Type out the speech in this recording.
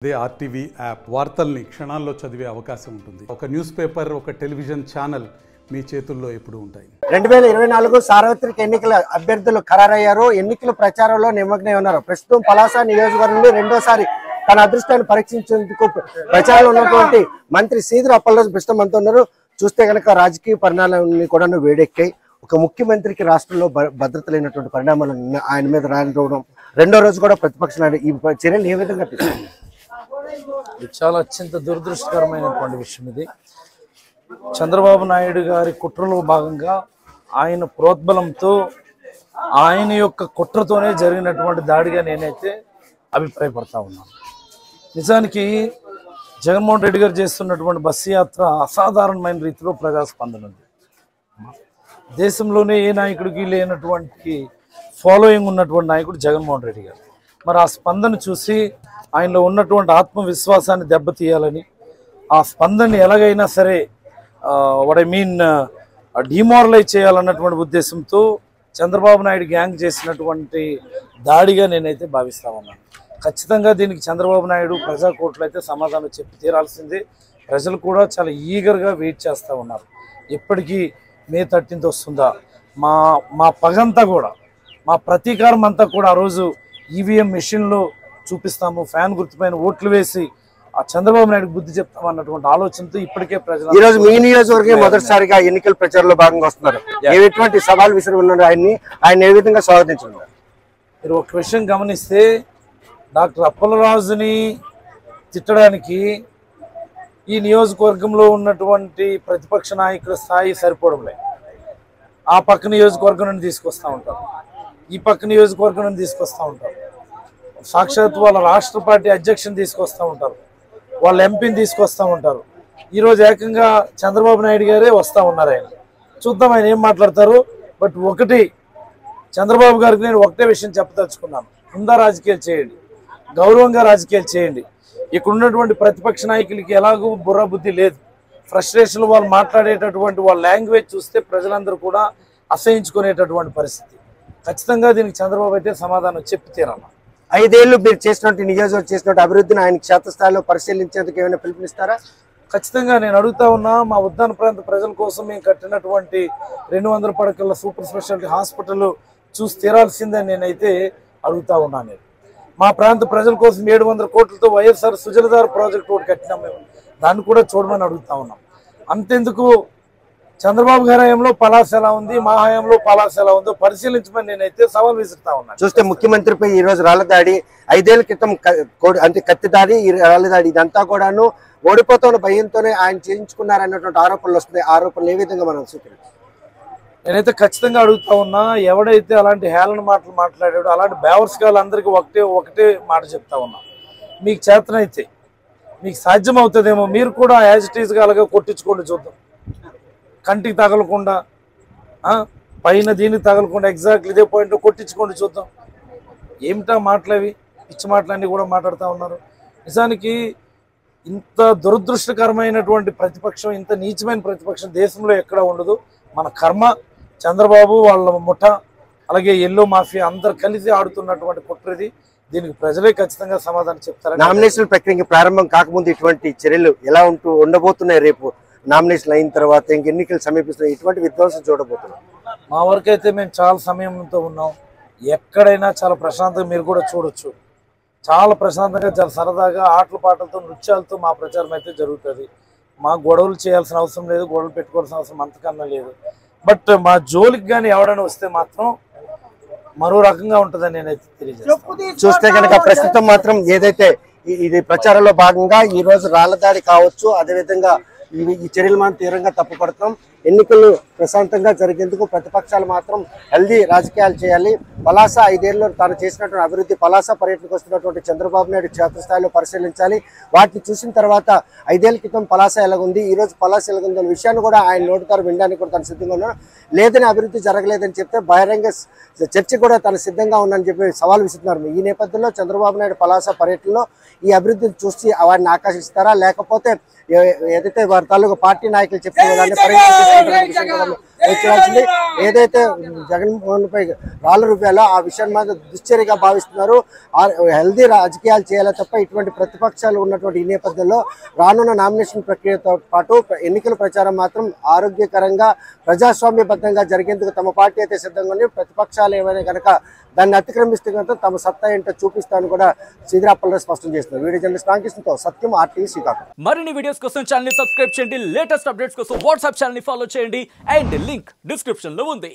అదే RTV app వార్తల్ని క్షణాల్లో చదివే అవకాశం ఉంటుంది. ఒక న్యూస్ పేపర్, ఒక టెలివిజన్ ఛానల్ మీ చేతుల్లో ఎప్పుడు ఉంటాయి. 2024 సార్వత్రిక ఎన్నికల అభ్యర్థులు ఖరారయ్యారు. ఎన్నికల ప్రచారంలో నిమగ్నమై ఉన్నారు. ప్రస్తుతం పలాస నియోజకవర్గం నుండి రెండోసారి తన అదృష్టాన్ని పరీక్షించేందుకు ప్రచారంలో ఉన్నటువంటి మంత్రి సీదిరి అప్పలరాజు ప్రస్తుతం మనతో ఉన్నారు. చూస్తే కనుక రాజకీయ పరిణామాలన్నీ కూడా వేడెక్కాయి. ఒక ముఖ్యమంత్రికి రాష్ట్రంలో భద్రత లేనటువంటి పరిణామాలు ఆయన మీద రావడం, రెండో రోజు కూడా ప్రతిపక్ష నాయకుడు ఈ చర్యలు ఏ విధంగా ఇది చాలా అత్యంత దురదృష్టకరమైనటువంటి విషయం. ఇది చంద్రబాబు నాయుడు గారి కుట్రలో భాగంగా ఆయన ప్రోద్బలంతో ఆయన యొక్క కుట్రతోనే జరిగినటువంటి దాడిగా నేనైతే అభిప్రాయపడతా ఉన్నాను. నిజానికి జగన్మోహన్ రెడ్డి గారు చేస్తున్నటువంటి బస్సు యాత్ర అసాధారణమైన రీతిలో ప్రజాస్పందన ఉంది. దేశంలోనే ఏ నాయకుడికి లేనటువంటి ఫాలోయింగ్ ఉన్నటువంటి నాయకుడు జగన్మోహన్ రెడ్డి గారు. మరి ఆ స్పందన చూసి ఆయనలో ఉన్నటువంటి ఆత్మవిశ్వాసాన్ని దెబ్బతీయాలని, ఆ స్పందనని ఎలాగైనా సరే డిమారలైజ్ చేయాలన్నటువంటి ఉద్దేశంతో చంద్రబాబు నాయుడు గ్యాంగ్ చేసినటువంటి దాడిగా నేనైతే భావిస్తా ఉన్నాను. ఖచ్చితంగా దీనికి చంద్రబాబు నాయుడు ప్రజాకోర్టులో అయితే సమాధానం చెప్పి తీరాల్సిందే. ప్రజలు కూడా చాలా ఈగర్గా వెయిట్ చేస్తూ ఉన్నారు. ఎప్పటికీ మే 13th వస్తుందా, మా పగంతా కూడా, మా ప్రతీకారం అంతా కూడా ఆ రోజు ఈవీఎం మెషిన్లో చూపిస్తాము, ఫ్యాన్ గుర్తుపైన ఓట్లు వేసి ఆ చంద్రబాబు నాయుడు బుద్ధి చెప్తాం అన్నటువంటి ఆలోచనతో ఇప్పటికే ప్రజలు ఈ రోజు మీ నియోజకవర్గం మొదటిసారిగా ఎన్నికల ప్రచారంలో భాగంగా వస్తున్నారు. ఎటువంటి సవాల్ విసిరి ఉన్నారు, ఆయన ఏ విధంగా స్వాగతించున్నారు? మీరు ఒక విషయం గమనిస్తే, డాక్టర్ అప్పలరాజుని తిట్టడానికి ఈ నియోజకవర్గంలో ఉన్నటువంటి ప్రతిపక్ష నాయకుల స్థాయి సరిపోవడం లేదు. ఆ పక్క నియోజకవర్గం నుండి తీసుకొస్తూ ఉంటారు, ఈ పక్క నియోజకవర్గం నుండి తీసుకొస్తూ ఉంటారు, సాక్షాత్ వాళ్ళ రాష్ట్ర పార్టీ అధ్యక్షుని తీసుకొస్తూ ఉంటారు, వాళ్ళ ఎంపీని తీసుకొస్తూ ఉంటారు. ఈరోజు ఏకంగా చంద్రబాబు నాయుడు గారే వస్తూ ఉన్నారు. ఆయన చూద్దాం ఆయన ఏం మాట్లాడతారు. బట్ ఒకటి చంద్రబాబు గారికి నేను ఒకటే విషయం చెప్పదలుచుకున్నాను. హుందా రాజకీయాలు చేయండి, గౌరవంగా రాజకీయాలు చేయండి. ఇక్కడ ఉన్నటువంటి ప్రతిపక్ష నాయకులకి ఎలాగూ బుర్ర బుద్ధి లేదు. ఫ్రస్ట్రేషన్ వాళ్ళు మాట్లాడేటటువంటి వాళ్ళ లాంగ్వేజ్ చూస్తే ప్రజలందరూ కూడా అసహించుకునేటటువంటి పరిస్థితి. ఖచ్చితంగా దీనికి చంద్రబాబు అయితే సమాధానం చెప్పి తీరాలి. 5 ఏళ్ళు మీరు చేసినట్టు నియోజకవర్గం చేసినట్టు అభివృద్ధిని ఆయన క్షేత్రస్థాయిలో పరిశీలించేందుకు ఏమైనా పిలుపునిస్తారా? ఖచ్చితంగా నేను అడుగుతా ఉన్నా. మా ఉద్దాన ప్రాంత ప్రజల కోసం మేము కట్టినటువంటి 200 పడకల సూపర్ స్పెషాలిటీ హాస్పిటల్ చూసి తీరాల్సిందని నేనైతే అడుగుతా ఉన్నాను. నేను మా ప్రాంత ప్రజల కోసం 700 కోట్లతో వైఎస్ఆర్ సుజలధార ప్రాజెక్టు ఒకటి కట్టినాం. మేము దాన్ని కూడా చూడమని అడుగుతా ఉన్నాం. అంతెందుకు చంద్రబాబు గారి హయాంలో పలాస ఎలా ఉంది, మా హయాంలో పలాస ఎలా ఉందో పరిశీలించమని నేనైతే సవాల్ విసురుతా ఉన్నాను. చూస్తే ముఖ్యమంత్రిపై ఈ రోజు రాళ్ల దాడి, 5 ఏళ్ల క్రితం అంటే కత్తి దాడి, ఈ రాళ్ల దాడి, ఇదంతా కూడాను ఓడిపోతున్న భయంతోనే ఆయన చేయించుకున్నారన్నటువంటి ఆరోపణలు వస్తున్నాయి. ఆరోపణలు ఏ విధంగా మనం స్వీకరించాలి? నేనైతే ఖచ్చితంగా అడుగుతా ఉన్నా. ఎవడైతే అలాంటి హేళన మాటలు మాట్లాడాడో అలాంటి బేవర్స్ గాళ్ళందరికీ ఒకటే మాట చెప్తా ఉన్నా. మీకు చేతనైతే, మీకు సాధ్యం అవుతుందేమో, మీరు కూడా యాజ్ ఇట్ ఈజ్గా అలాగే కొట్టించుకోండి చూద్దాం. కంటికి తగలకుండా, పైన దీనికి తగలకుండా ఎగ్జాక్ట్లీ ఇదే పాయింట్ కొట్టించుకోండి చూద్దాం. ఏమిటా మాటలవి, పిచ్చి మాటలన్నీ కూడా మాట్లాడుతూ ఉన్నారు. నిజానికి ఇంత దురదృష్టకరమైనటువంటి ప్రతిపక్షం, ఇంత నీచమైన ప్రతిపక్షం దేశంలో ఎక్కడ ఉండదు. మన కర్మ. చంద్రబాబు వాళ్ళ ముఠ, అలాగే ఎల్లో మాఫియా అందరు కలిసి ఆడుతున్నటువంటి కుట్రది. దీనికి ప్రజలే ఖచ్చితంగా సమాధానం చెప్తారు. నామినేషన్ ప్రక్రియ ప్రారంభం కాకముందు ఇటువంటి చర్యలు ఎలా ఉండబోతున్నాయి? రేపు నామినేషన్ అయిన తర్వాత ఇంక ఎన్నికలు సమీపిస్తున్నాయి, ఇటువంటి విధ్వంసం చూడబోతున్నాం. మా వరకు అయితే మేము చాలా సమయంతో ఉన్నాం. ఎక్కడైనా చాలా ప్రశాంతంగా మీరు కూడా చూడొచ్చు. చాలా ప్రశాంతంగా, చాలా సరదాగా ఆటల పాటలతో, నృత్యాలతో మా ప్రచారం అయితే జరుగుతుంది. మా గొడవలు చేయాల్సిన అవసరం లేదు, గొడవలు పెట్టుకోవాల్సిన అవసరం అంతకన్నా లేదు. బట్ మా జోలికి కానీ ఎవడైనా వస్తే మాత్రం మరో రకంగా ఉంటుందని నేనైతే తెలియజేస్తాను. చూస్తే కనుక ప్రస్తుతం మాత్రం ఏదైతే ఇది ప్రచారంలో భాగంగా ఈ రోజు రాళ్ల దాడి కావచ్చు, అదేవిధంగా ఈ చర్యలు మనం తీవ్రంగా తప్పుపడతాం. ఎన్నికలు ప్రశాంతంగా జరిగేందుకు ప్రతిపక్షాలు మాత్రం హెల్దీ రాజకీయాలు చేయాలి. పలాస 5 ఏళ్ళలో తాను చేసినటువంటి అభివృద్ధి, పలాస పర్యటనకు వస్తున్నటువంటి చంద్రబాబు నాయుడు క్షేత్రస్థాయిలో పరిశీలించాలి. వాటిని చూసిన తర్వాత 5 ఏళ్ల క్రితం పలాస ఎలాగుంది, ఈ రోజు పలాస ఎలాగుంది అనే విషయాన్ని కూడా ఆయన నోటితారు వినడానికి కూడా తను సిద్ధంగా ఉన్నాడు. లేదని అభివృద్ధి జరగలేదని చెప్తే బహిరంగ చర్చ కూడా తను సిద్ధంగా ఉందని చెప్పి సవాల్ విసురుతున్నారు. ఈ నేపథ్యంలో చంద్రబాబు నాయుడు పలాస పర్యటనలో ఈ అభివృద్ధిని చూసి వారిని ఆకర్షిస్తారా, లేకపోతే ఏదైతే వారి తాలూకు పార్టీ నాయకులు చెప్పిన విధాన్ని పరిగణించాలని చేయాల్సింది. ఏదైతే జగన్మోహన్ పై రాళ్ల రూపాయలో ఆ విషయాన్ని మాత్రం దుశ్చర్యగా భావిస్తున్నారు. హెల్దీ రాజకీయాలు చేయాలి తప్ప ఇటువంటి ప్రతిపక్షాలు ఉన్నటువంటి ఈ నేపథ్యంలో రానున్న నామినేషన్ ప్రక్రియతో పాటు ఎన్నికల ప్రచారం మాత్రం ఆరోగ్యకరంగా ప్రజాస్వామ్యబద్ధంగా జరిగేందుకు తమ పార్టీ అయితే సిద్ధంగా ఉంది. ప్రతిపక్షాలు ఏమైనా కనుక దాన్ని అతిక్రమిస్తే కనుక తమ సత్తా ఏంటో చూపిస్తానని కూడా సీదిరి అప్పలరాజు స్పష్టం చేస్తున్నారు. వీడియో జర్నలిస్ట్ రామకృష్ణతో సత్యం, RTV శ్రీకాకుళం. మరిన్ని వీడియోస్ కోసం ఛానల్ ని సబ్స్క్రైబ్ చేయండి. లేటెస్ట్ అప్డేట్స్ కోసం వాట్సాప్ ఛానల్ ని ఫాలో చేయండి. అండ్ లింక్ డిస్క్రిప్షన్ లో ఉంది.